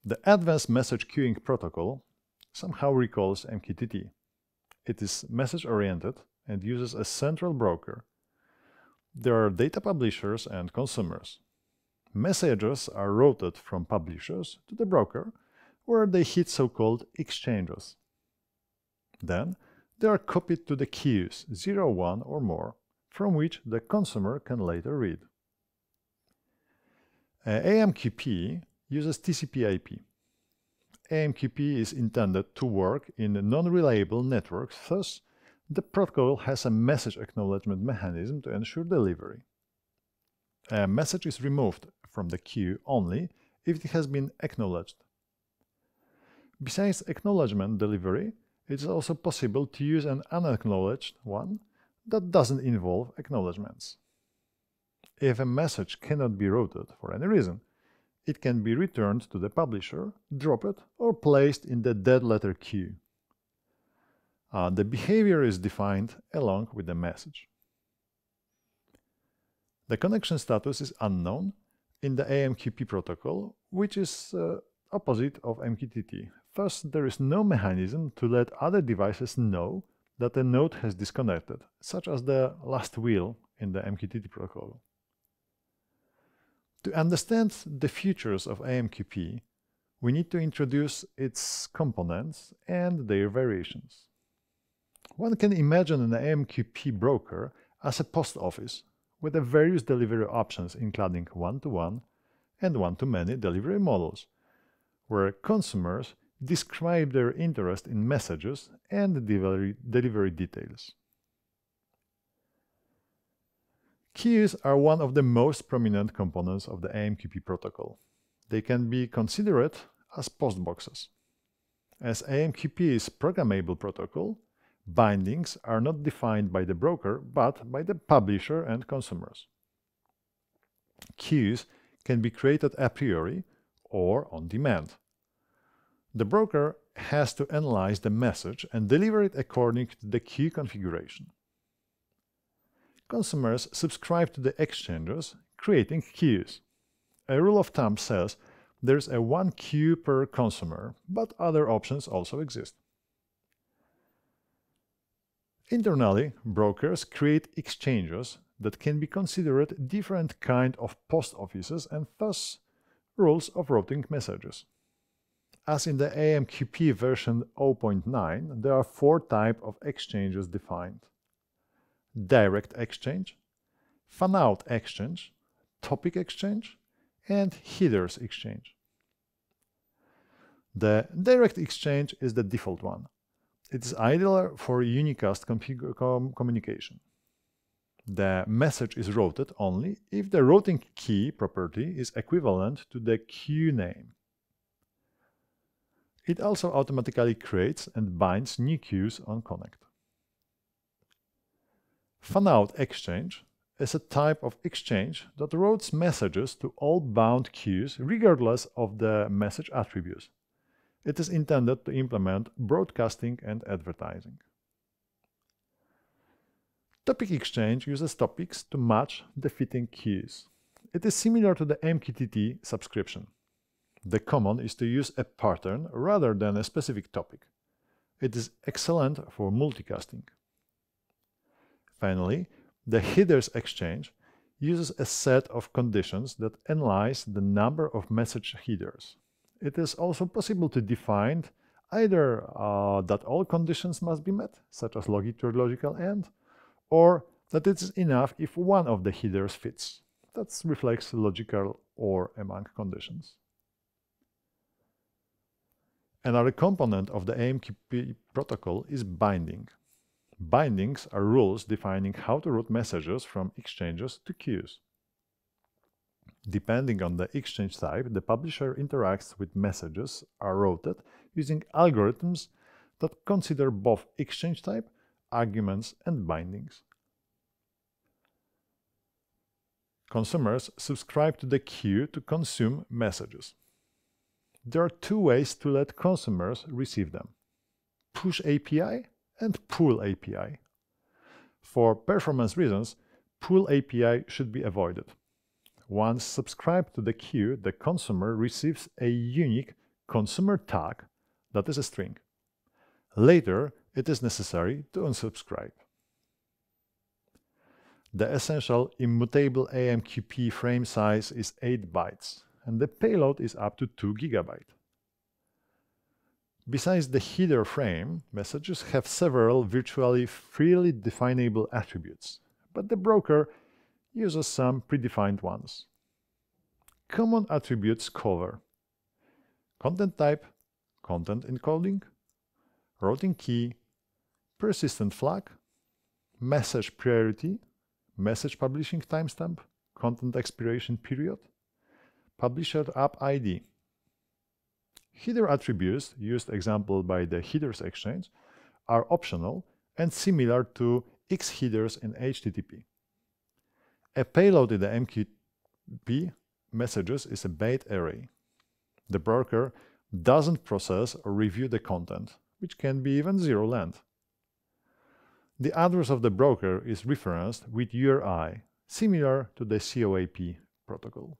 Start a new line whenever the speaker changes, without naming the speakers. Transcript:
The Advanced Message Queuing Protocol somehow recalls MQTT. It is message-oriented and uses a central broker. There are data publishers and consumers. Messages are routed from publishers to the broker, where they hit so-called exchanges. Then, they are copied to the queues 0, 1 or more, from which the consumer can later read. AMQP uses TCP/IP. AMQP is intended to work in non-reliable networks, thus the protocol has a message acknowledgement mechanism to ensure delivery. A message is removed from the queue only if it has been acknowledged. Besides acknowledgement delivery, it is also possible to use an unacknowledged one that doesn't involve acknowledgements. If a message cannot be routed for any reason, it can be returned to the publisher, dropped, or placed in the dead letter queue. The behavior is defined along with the message. The connection status is unknown in the AMQP protocol, which is opposite of MQTT. Thus, there is no mechanism to let other devices know that a node has disconnected, such as the last wheel in the MQTT protocol. To understand the features of AMQP, we need to introduce its components and their variations. One can imagine an AMQP broker as a post office with the various delivery options including one-to-one and one-to-many delivery models, where consumers describe their interest in messages and delivery details. Queues are one of the most prominent components of the AMQP protocol. They can be considered as postboxes. As AMQP is a programmable protocol, bindings are not defined by the broker but by the publisher and consumers. Queues can be created a priori or on demand. The broker has to analyze the message and deliver it according to the queue configuration. Consumers subscribe to the exchanges, creating queues. A rule of thumb says there's a one queue per consumer, but other options also exist. Internally, brokers create exchanges that can be considered different kind of post offices and thus rules of routing messages. As in the AMQP version 0.9, there are 4 types of exchanges defined: direct exchange, fan-out exchange, topic exchange, and headers exchange. The direct exchange is the default one. It is ideal for unicast communication. The message is routed only if the routing key property is equivalent to the queue name. It also automatically creates and binds new queues on connect. Fan-out exchange is a type of exchange that routes messages to all bound queues regardless of the message attributes. It is intended to implement broadcasting and advertising. Topic exchange uses topics to match the fitting queues. It is similar to the MQTT subscription. The common is to use a pattern rather than a specific topic. It is excellent for multicasting. Finally, the headers exchange uses a set of conditions that analyze the number of message headers. It is also possible to define either that all conditions must be met, such as logical AND, or that it is enough if one of the headers fits. That reflects logical OR among conditions. Another component of the AMQP protocol is binding. Bindings are rules defining how to route messages from exchanges to queues. Depending on the exchange type, the publisher interacts with messages are routed using algorithms that consider both exchange type, arguments, and bindings. Consumers subscribe to the queue to consume messages. There are 2 ways to let consumers receive them: push API and pull API. For performance reasons, pull API should be avoided. Once subscribed to the queue, the consumer receives a unique consumer tag that is a string. Later, it is necessary to unsubscribe. The essential immutable AMQP frame size is 8 bytes, and the payload is up to 2 GB. Besides the header frame, messages have several virtually freely definable attributes, but the broker uses some predefined ones. Common attributes cover content type, content encoding, routing key, persistent flag, message priority, message publishing timestamp, content expiration period, publisher app ID. Header attributes, used example by the headers exchange, are optional and similar to X headers in HTTP. A payload in the AMQP messages is a byte array. The broker doesn't process or review the content, which can be even zero length. The address of the broker is referenced with URI, similar to the COAP protocol.